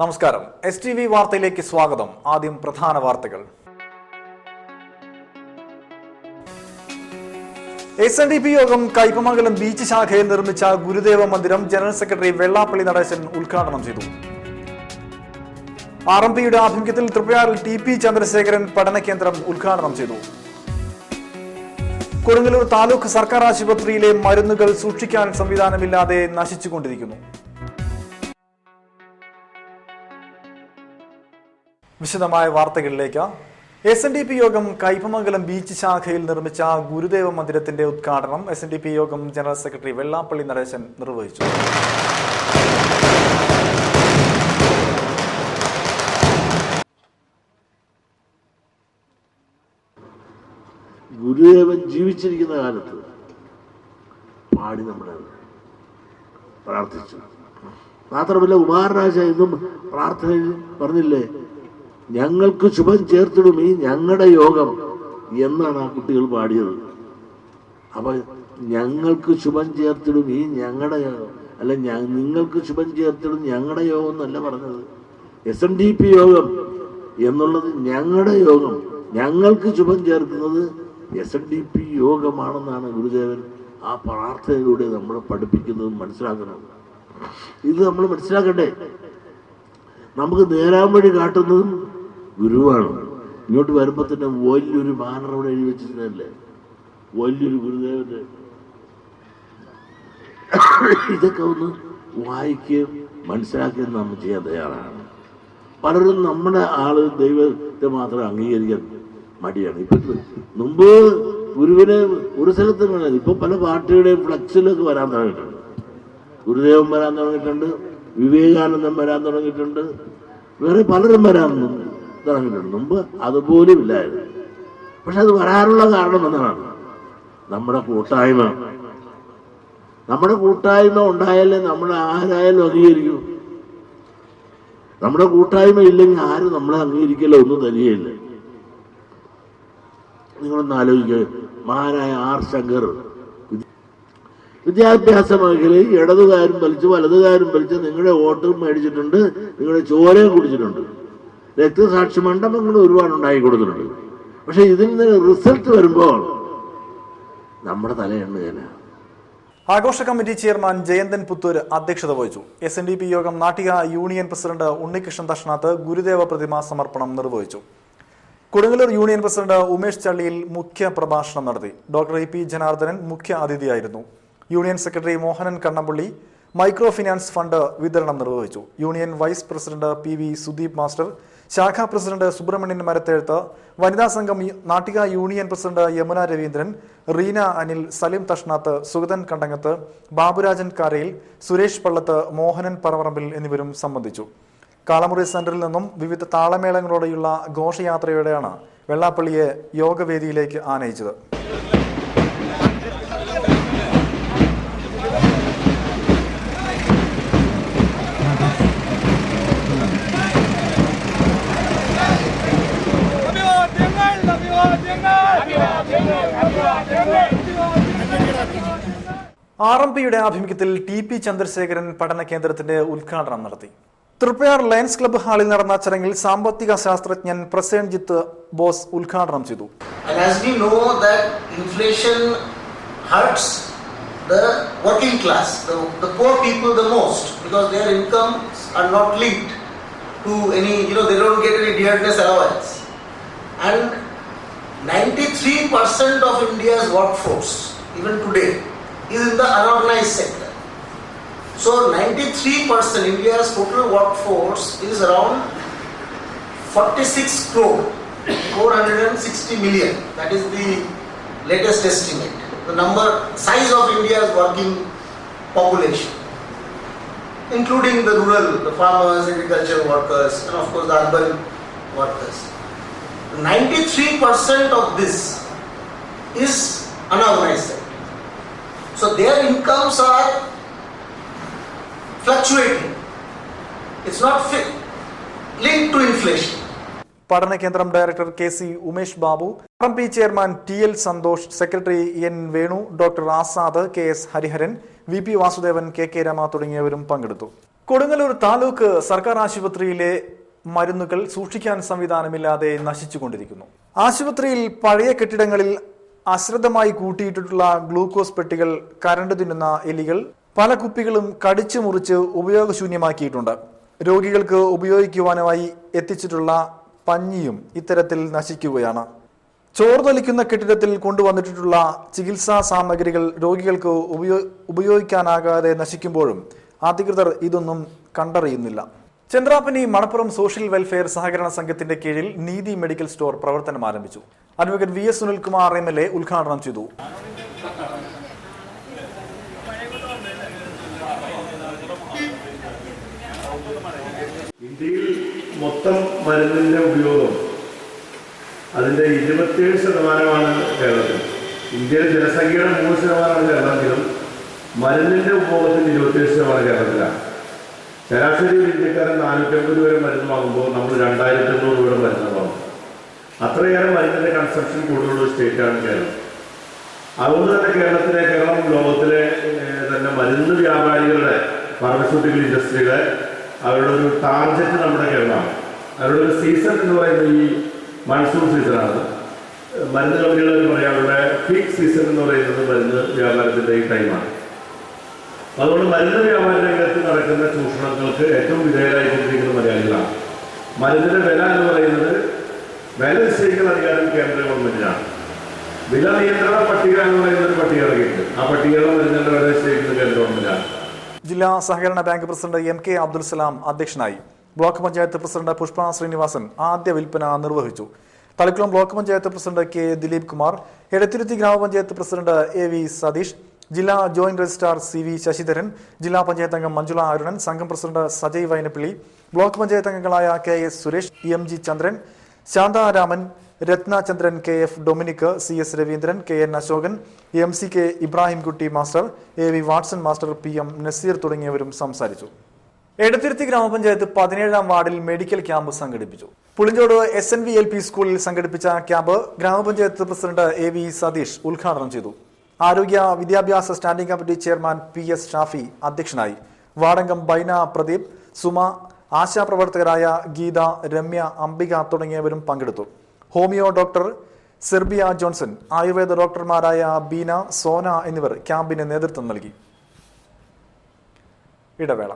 നമസ്കാരം. STV വാർത്തയിലേക്ക് സ്വാഗതം. ആദ്യം പ്രധാന വാർത്തകൾ. SNDP യോഗം കയ്പമംഗലം ബീച്ച് ശാഖയിൽ നിർമ്മിച്ച ഗുരുദേവ മന്ദിരം ജനറൽ സെക്രട്ടറി വെള്ളാപ്പള്ളി നടേശൻ ഉദ്ഘാടനം ചെയ്തു. RMPയുടെ ആഭിമുഖ്യത്തിൽ തൃപ്പയാറിൽ TP ചന്ദ്രശേഖരൻ പഠന കേന്ദ്രം ഉദ്ഘാടനം ചെയ്തു. കൊടുങ്ങല്ലൂർ താലൂക്ക് സർക്കാർ ആശുപത്രിയിലെ മരുന്നുകൾ സൂക്ഷിക്കാൻ സംവിധാനമില്ലാതെ നശിച്ചുകൊണ്ടിരിക്കുന്നു. വിശദമായ വാർത്തകളിലേക്ക്. SNDP യോഗം കയ്പമംഗലം ബീച്ച് ശാഖയിൽ നിർമ്മിച്ച ഗുരുദേവ മന്ദിരത്തിന്റെ ഉദ്ഘാടനം SNDP യോഗം ജനറൽ സെക്രട്ടറി വെള്ളാപ്പള്ളി നടേശൻ നിർവഹിച്ചു. ഗുരുദേവൻ ജീവിച്ചിരിക്കുന്ന കാലത്ത് പാടി നമ്മൾ പ്രാർത്ഥിച്ചു. മാത്രമല്ല കുമാരരാജ എന്നും പ്രാർത്ഥനയിൽ പറഞ്ഞില്ലേ, ഞങ്ങൾക്ക് ശുഭം ചേർത്തിടും ഈ ഞങ്ങളുടെ യോഗം എന്നാണ് ആ കുട്ടികൾ പാടിയത്. അപ്പൊ ഞങ്ങൾക്ക് ശുഭം ചേർത്തിടും ഈ ഞങ്ങളുടെ യോഗം അല്ല, നിങ്ങൾക്ക് ശുഭം ചേർത്തിടും ഞങ്ങളുടെ യോഗം എന്നല്ല പറഞ്ഞത്. SNDP യോഗം എന്നുള്ളത് ഞങ്ങളുടെ യോഗം, ഞങ്ങൾക്ക് ശുഭം ചേർക്കുന്നത് SNDP യോഗമാണെന്നാണ് ഗുരുദേവൻ ആ പ്രാർത്ഥനയിലൂടെ നമ്മളെ പഠിപ്പിക്കുന്നതും മനസ്സിലാക്കുന്നത്. ഇത് നമ്മൾ മനസ്സിലാക്കണ്ടേ. നമുക്ക് നേരാൻ വഴി കാട്ടുന്നതും ഗുരുവാണ്. ഇങ്ങോട്ട് വരുമ്പോൾ തന്നെ വലിയൊരു ബാനർ അവിടെ എഴുതി വെച്ചിട്ടുണ്ടല്ലേ, വലിയൊരു ഗുരുദേവന്റെ. ഇതൊക്കെ ഒന്ന് വായിക്കുകയും മനസ്സിലാക്കുകയും നമ്മൾ ചെയ്യാൻ തയ്യാറാണ്. പലരും നമ്മുടെ ആള് ദൈവത്തെ മാത്രം അംഗീകരിക്കാൻ മടിയാണ്. ഇപ്പൊ മുമ്പ് ഗുരുവിനെ ഒരു സ്ഥലത്തും കാണാൻ, ഇപ്പൊ പല പാർട്ടിയുടെയും ഫ്ലക്സിലൊക്കെ വരാൻ തുടങ്ങിയിട്ടുണ്ട്. ഗുരുദേവൻ വരാൻ തുടങ്ങിയിട്ടുണ്ട്, വിവേകാനന്ദൻ വരാൻ തുടങ്ങിയിട്ടുണ്ട്, വേറെ പലരും വരാൻ തുടങ്ങിയിട്ടുണ്ട്. മുമ്പ് അതുപോലും ഇല്ലായിരുന്നു. പക്ഷെ അത് വരാനുള്ള കാരണം എന്താണ്? നമ്മുടെ കൂട്ടായ്മ. നമ്മുടെ കൂട്ടായ്മ ഉണ്ടായാലേ നമ്മുടെ ആരായാലും അംഗീകരിക്കൂ. നമ്മുടെ കൂട്ടായ്മ ഇല്ലെങ്കിൽ ആരും നമ്മളെ അംഗീകരിക്കല്ലോ, ഒന്നും തരികയില്ല. നിങ്ങളൊന്ന് ആലോചിക്കുക. മഹാനായ R. ശങ്കർ വിദ്യാഭ്യാസ മേഖലയിൽ ഇടതുകാരും വലിച്ച് വലതുകാരും വലിച്ച് നിങ്ങളുടെ വോട്ടും മേടിച്ചിട്ടുണ്ട്, നിങ്ങളുടെ ചോരയും കുടിച്ചിട്ടുണ്ട്, രക്തസാക്ഷി മണ്ഡപങ്ങൾ ഒരുപാട് ഉണ്ടാക്കി കൊടുത്തിട്ടുണ്ട്. പക്ഷെ ഇതിൽ നിന്ന് റിസൾട്ട് വരുമ്പോൾ നമ്മുടെ തലയെണ്ണുകയാണ്. ആഘോഷ കമ്മിറ്റി ചെയർമാൻ ജയന്തൻ പുത്തൂർ അധ്യക്ഷത വഹിച്ചു. SNDP യോഗം നാട്ടിക യൂണിയൻ പ്രസിഡന്റ് ഉണ്ണികൃഷ്ണൻ തഷ്നാത്ത് ഗുരുദേവ പ്രതിമ സമർപ്പണം നിർവഹിച്ചു. കൊടുങ്ങല്ലൂർ യൂണിയൻ പ്രസിഡന്റ് ഉമേഷ് ചള്ളിയിൽ മുഖ്യ പ്രഭാഷണം നടത്തി. ഡോക്ടർ EP ജനാർദ്ദനൻ മുഖ്യ അതിഥിയായിരുന്നു. Union secretary Mohanan Kannampally micro finance fund വിതരണം നിർവഹിച്ചു. Union vice president PV Sudeep master, ശാഖാ പ്രസിഡന്റ് സുബ്രഹ്മണ്യൻ മരത്തേഴ്ത്ത്, വനിതാ സംഘം നാട്ടിക യൂണിയൻ പ്രസിഡന്റ് യമുന രവീന്ദ്രൻ, റീന അനിൽ, സലിം തഷ്നാത്ത്, സുഗതൻ കണ്ടങ്ങത്ത്, ബാബുരാജൻ കാരയിൽ, സുരേഷ് പള്ളത്ത്, മോഹനൻ പറവറമ്പിൽ എന്നിവരും സംബന്ധിച്ചു. കാളമുറി സെന്ററിൽ നിന്നും വിവിധ താളമേളങ്ങളോടെയുള്ള ഘോഷയാത്രയോടെയാണ് വെള്ളാപ്പള്ളിയെ യോഗവേദിയിലേക്ക് ആനയിച്ചത്. RMPയുടെ ആഭിമുഖ്യത്തിൽ TP ചന്ദ്രശേഖരൻ പഠന കേന്ദ്രത്തിന്റെ ഉദ്ഘാടനം നടത്തി. തൃപ്പയാർ ലയൺസ് ക്ലബ്ബ് ഹാളിൽ നടന്ന ചടങ്ങിൽ സാമ്പത്തിക ശാസ്ത്രജ്ഞൻ പ്രസേൻജിത്ത് ബോസ് ഉദ്ഘാടനം ചെയ്തു. The working class, the poor people the most, because their incomes are not linked to any, they don't get any dearness allowance. And 93% of India's workforce, even today, is in the unorganized sector. So 93% India's total workforce is around 46 crore, 460 million. That is the latest estimate. The size of India's working population, including the rural, the farmers, agricultural workers, and of course the urban workers. 93% of this is unorganized sector. So their incomes are fluctuating. It's not linked to inflation. പഠന കേന്ദ്രം director KC Umesh Babu, RMP chairman TL Santhosh, secretary N Venu, doctor Azad, KS Hariharan, VP Vasudevan, KK Rama തുടങ്ങിയവരും പങ്കെടുത്തു. കൊടുങ്ങല്ലൂർ താലൂക്ക് സർക്കാർ ആശുപത്രിയിലെ മരുന്നുകൾ സൂക്ഷിക്കാൻ സംവിധാനമില്ലാതെ നശിച്ചുകൊണ്ടിരിക്കുന്നു. ആശുപത്രിയിൽ പഴയ കെട്ടിടങ്ങളിൽ അശ്രദ്ധമായി കൂട്ടിയിട്ടിട്ടുള്ള ഗ്ലൂക്കോസ് പെട്ടികൾ, കരണ്ട് തിന്നുന്ന എലികൾ, പല കുപ്പികളും കടിച്ചു മുറിച്ച് ഉപയോഗശൂന്യമാക്കിയിട്ടുണ്ട്. രോഗികൾക്ക് ഉപയോഗിക്കുവാനായി എത്തിച്ചിട്ടുള്ള പഞ്ഞിയും ഇത്തരത്തിൽ നശിക്കുകയാണ്. ചോർന്നൊലിക്കുന്ന കെട്ടിടത്തിൽ കൊണ്ടുവന്നിട്ടുള്ള ചികിത്സാ സാമഗ്രികൾ രോഗികൾക്ക് ഉപയോഗിക്കാനാകാതെ നശിക്കുമ്പോഴും അധികൃതർ ഇതൊന്നും കണ്ടറിയുന്നില്ല. ചന്ദ്രാപ്പനി മണപ്പുറം സോഷ്യൽ വെൽഫെയർ സഹകരണ സംഘത്തിന്റെ കീഴിൽ നീതി മെഡിക്കൽ സ്റ്റോർ പ്രവർത്തനം ആരംഭിച്ചു. Advocate V S Sunilkumar MLA ഉദ്ഘാടനം ചെയ്തു. ഇന്ത്യയിൽ മൊത്തം മരുന്നിന്റെ ഉപയോഗം അതിന്റെ 27% കേരളത്തിൽ. ഇന്ത്യയിലെ ജനസംഖ്യയുടെ 3% കേരളത്തിലും മരുന്നിന്റെ ഉപഭോഗത്തിന്റെ 27% കേരളത്തിലാണ്. ശരാശരി ഒരു ഇന്ത്യക്കാരൻ 450 വരെ മരുന്ന് വാങ്ങുമ്പോൾ നമ്മൾ 2500 രൂപയുടെ മരുന്ന് വാങ്ങും. അത്രയേറെ മരുന്നിന്റെ കൺസംഷൻ കൂടുതലുള്ള സ്റ്റേറ്റാണ് കേരളം. അതുകൊണ്ട് തന്നെ കേരളം ലോകത്തിലെ തന്നെ മരുന്ന് വ്യാപാരികളുടെ, ഫാർമസ്യൂട്ടിക്കൽ ഇൻഡസ്ട്രിയുടെ അവരുടെ ഒരു ടാർഗറ്റ് നമ്മുടെ കേരളമാണ്. അവരുടെ ഒരു സീസൺ എന്ന് പറയുന്നത് ഈ മൺസൂൺ സീസണാണ്. മരുന്ന് കമ്പനികൾ എന്ന് പറയാം, അവരുടെ പീക്ക് സീസൺ എന്ന് പറയുന്നത് മരുന്ന് വ്യാപാരത്തിൻ്റെ ഈ ടൈമാണ്. അതുകൊണ്ട് മരുന്ന് വ്യാപാര രംഗത്ത് നടക്കുന്ന ചൂഷണങ്ങൾക്ക് ഏറ്റവും വിധേയരായിക്കൊണ്ടിരിക്കുന്ന മലയാളികളാണ്. മരുന്നിന്റെ വില എന്ന് പറയുന്നത് വില നിശ്ചയിക്കുന്ന അധികാരം കേന്ദ്ര ഗവൺമെന്റിനാണ്. വില നിയന്ത്രണ പട്ടിക എന്ന് പറയുന്ന ഒരു പട്ടിക ഇറങ്ങിയിട്ടുണ്ട്. ആ പട്ടികയുടെ മരുന്നിന്റെ വില നിശ്ചയിക്കുന്നത് കേന്ദ്ര ഗവൺമെന്റാണ്. ജില്ലാ സഹകരണ bank president MK Abdul Salam അധ്യക്ഷനായി. ബ്ലോക്ക് പഞ്ചായത്ത് പ്രസിഡന്റ് പുഷ്പ ശ്രീനിവാസൻ ആദ്യ വിൽപ്പന നിർവഹിച്ചു. Thalikulam block panchayat president K Dileep Kumar, Edathiruthy grama panchayat president AV Satheesh, ജില്ലാ ജോയിന്റ് രജിസ്ട്രാർ CV ശശിധരൻ, ജില്ലാ പഞ്ചായത്ത് അംഗം മഞ്ജുള അരുണൻ, സംഘം പ്രസിഡന്റ് സജയ് വൈനപ്പിള്ളി, ബ്ലോക്ക് പഞ്ചായത്ത് അംഗങ്ങളായ KS Suresh, EMG Chandran, Shantharaman, Rathnachandran, KF Dominic, CS Raveendran, KN Ashokan, MCK Ibrahimkutty master, AV Watson master, PM Naseer തുടങ്ങിയവരും സംസാരിച്ചു. എടത്തിരുത്തി ഗ്രാമപഞ്ചായത്ത് 17-ാം വാർഡിൽ മെഡിക്കൽ ക്യാമ്പ് സംഘടിപ്പിച്ചു. പുളിഞ്ചോട് SNV LP സ്കൂളിൽ സംഘടിപ്പിച്ച ക്യാമ്പ് ഗ്രാമപഞ്ചായത്ത് പ്രസിഡന്റ് AV സതീഷ് ഉദ്ഘാടനം ചെയ്തു. ആരോഗ്യ വിദ്യാഭ്യാസ standing committee chairman PS Shafi അധ്യക്ഷനായി. വാർഡംഗം ബൈന പ്രദീപ്, സുമ, ആശാപ്രവർത്തകരായ ഗീത, രമ്യ, അംബിക തുടങ്ങിയവരും പങ്കെടുത്തു. Homeo doctor Serbia Johnson, Ayurveda ഡോക്ടർമാരായ ബീന, സോന എന്നിവർ ക്യാമ്പിന് നേതൃത്വം നൽകി. ഇടവേള.